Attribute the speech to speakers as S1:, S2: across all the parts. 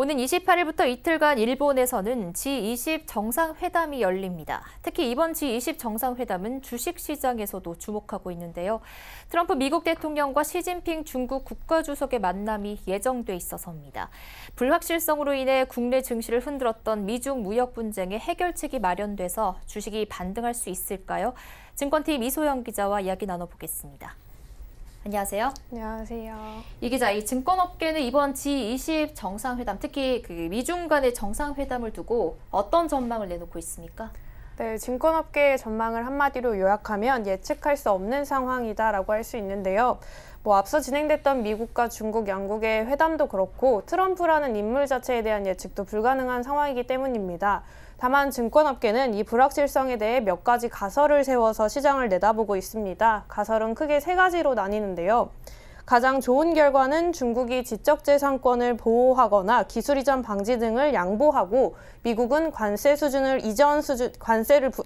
S1: 오는 28일부터 이틀간 일본에서는 G20 정상회담이 열립니다. 특히 이번 G20 정상회담은 주식시장에서도 주목하고 있는데요. 트럼프 미국 대통령과 시진핑 중국 국가주석의 만남이 예정돼 있어서입니다. 불확실성으로 인해 국내 증시를 흔들었던 미중 무역 분쟁의 해결책이 마련돼서 주식이 반등할 수 있을까요? 증권팀 이소영 기자와 이야기 나눠보겠습니다. 안녕하세요.
S2: 안녕하세요.
S1: 이 기자, 이 증권업계는 이번 G20 정상회담, 특히 그 미중 간의 정상회담을 두고 어떤 전망을 내놓고 있습니까?
S2: 네, 증권업계의 전망을 한마디로 요약하면 예측할 수 없는 상황이다라고 할 수 있는데요. 앞서 진행됐던 미국과 중국 양국의 회담도 그렇고 트럼프라는 인물 자체에 대한 예측도 불가능한 상황이기 때문입니다. 다만 증권업계는 이 불확실성에 대해 몇 가지 가설을 세워서 시장을 내다보고 있습니다. 가설은 크게 세 가지로 나뉘는데요. 가장 좋은 결과는 중국이 지적재산권을 보호하거나 기술 이전 방지 등을 양보하고 미국은 관세 수준을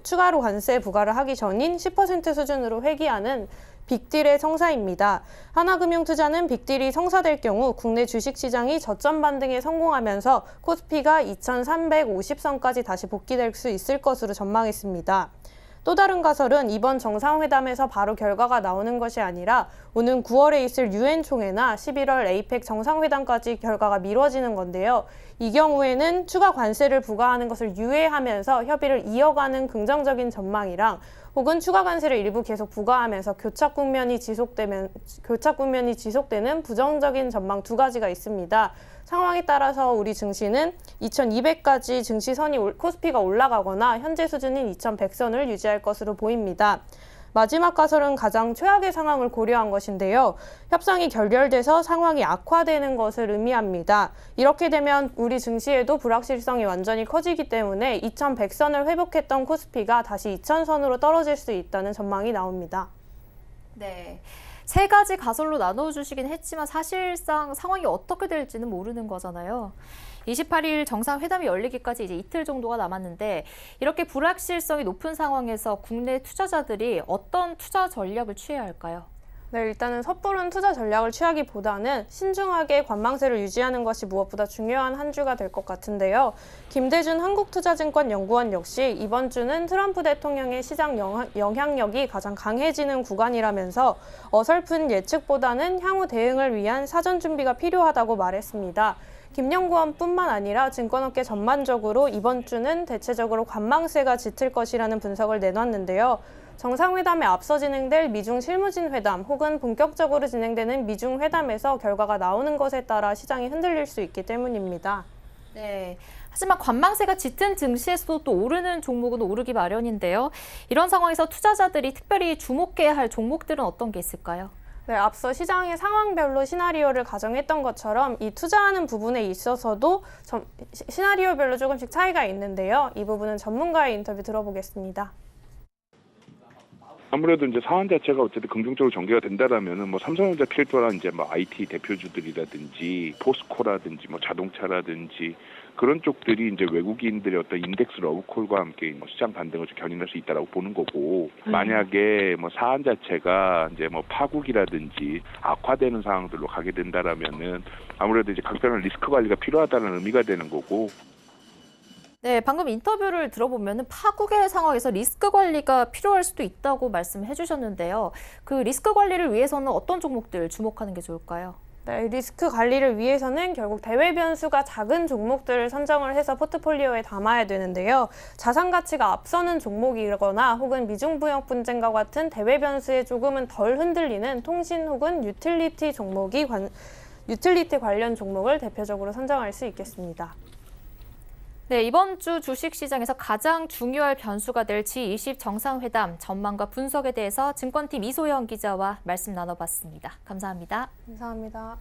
S2: 추가로 관세 부과를 하기 전인 10% 수준으로 회귀하는 빅딜의 성사입니다. 하나금융투자는 빅딜이 성사될 경우 국내 주식시장이 저점 반등에 성공하면서 코스피가 2350선까지 다시 복귀될 수 있을 것으로 전망했습니다. 또 다른 가설은 이번 정상회담에서 바로 결과가 나오는 것이 아니라 오는 9월에 있을 유엔 총회나 11월 에이펙 정상회담까지 결과가 미뤄지는 건데요. 이 경우에는 추가 관세를 부과하는 것을 유예하면서 협의를 이어가는 긍정적인 전망이랑 혹은 추가 관세를 일부 계속 부과하면서 교착 국면이 지속되는 부정적인 전망 두 가지가 있습니다. 상황에 따라서 우리 증시는 2200까지 증시선이 코스피가 올라가거나 현재 수준인 2100선을 유지할 것으로 보입니다. 마지막 가설은 가장 최악의 상황을 고려한 것인데요. 협상이 결렬돼서 상황이 악화되는 것을 의미합니다. 이렇게 되면 우리 증시에도 불확실성이 완전히 커지기 때문에 2100선을 회복했던 코스피가 다시 2000선으로 떨어질 수 있다는 전망이 나옵니다.
S1: 네. 세 가지 가설로 나눠주시긴 했지만 사실상 상황이 어떻게 될지는 모르는 거잖아요. 28일 정상회담이 열리기까지 이제 이틀 정도가 남았는데 이렇게 불확실성이 높은 상황에서 국내 투자자들이 어떤 투자 전략을 취해야 할까요?
S2: 네, 일단은 섣부른 투자 전략을 취하기보다는 신중하게 관망세를 유지하는 것이 무엇보다 중요한 한 주가 될 것 같은데요. 김대준 한국투자증권연구원 역시 이번 주는 트럼프 대통령의 시장 영향력이 가장 강해지는 구간이라면서 어설픈 예측보다는 향후 대응을 위한 사전 준비가 필요하다고 말했습니다. 김연구원뿐만 아니라 증권업계 전반적으로 이번 주는 대체적으로 관망세가 짙을 것이라는 분석을 내놨는데요. 정상회담에 앞서 진행될 미중 실무진 회담 혹은 본격적으로 진행되는 미중 회담에서 결과가 나오는 것에 따라 시장이 흔들릴 수 있기 때문입니다.
S1: 네. 하지만 관망세가 짙은 증시에서도 또 오르는 종목은 오르기 마련인데요. 이런 상황에서 투자자들이 특별히 주목해야 할 종목들은 어떤 게 있을까요?
S2: 네, 앞서 시장의 상황별로 시나리오를 가정했던 것처럼 이 투자하는 부분에 있어서도 시나리오별로 조금씩 차이가 있는데요. 이 부분은 전문가의 인터뷰 들어보겠습니다.
S3: 아무래도 이제 사안 자체가 어쨌든 긍정적으로 전개가 된다라면은 삼성전자 필두랑 이제 IT 대표주들이라든지 포스코라든지 자동차라든지 그런 쪽들이 이제 외국인들의 어떤 인덱스 러브콜과 함께 시장 반등을 좀 견인할 수 있다라고 보는 거고 만약에 사안 자체가 이제 파국이라든지 악화되는 상황들로 가게 된다라면은 아무래도 이제 각별한 리스크 관리가 필요하다는 의미가 되는 거고.
S1: 네, 방금 인터뷰를 들어보면 파국의 상황에서 리스크 관리가 필요할 수도 있다고 말씀해 주셨는데요. 그 리스크 관리를 위해서는 어떤 종목들 주목하는 게 좋을까요?
S2: 네, 리스크 관리를 위해서는 결국 대외 변수가 작은 종목들을 선정을 해서 포트폴리오에 담아야 되는데요. 자산 가치가 앞서는 종목이거나 혹은 미중 무역 분쟁과 같은 대외 변수에 조금은 덜 흔들리는 통신 혹은 유틸리티 관련 종목을 대표적으로 선정할 수 있겠습니다.
S1: 네, 이번 주 주식시장에서 가장 중요할 변수가 될 G20 정상회담 전망과 분석에 대해서 증권팀 이소영 기자와 말씀 나눠봤습니다. 감사합니다.
S2: 감사합니다.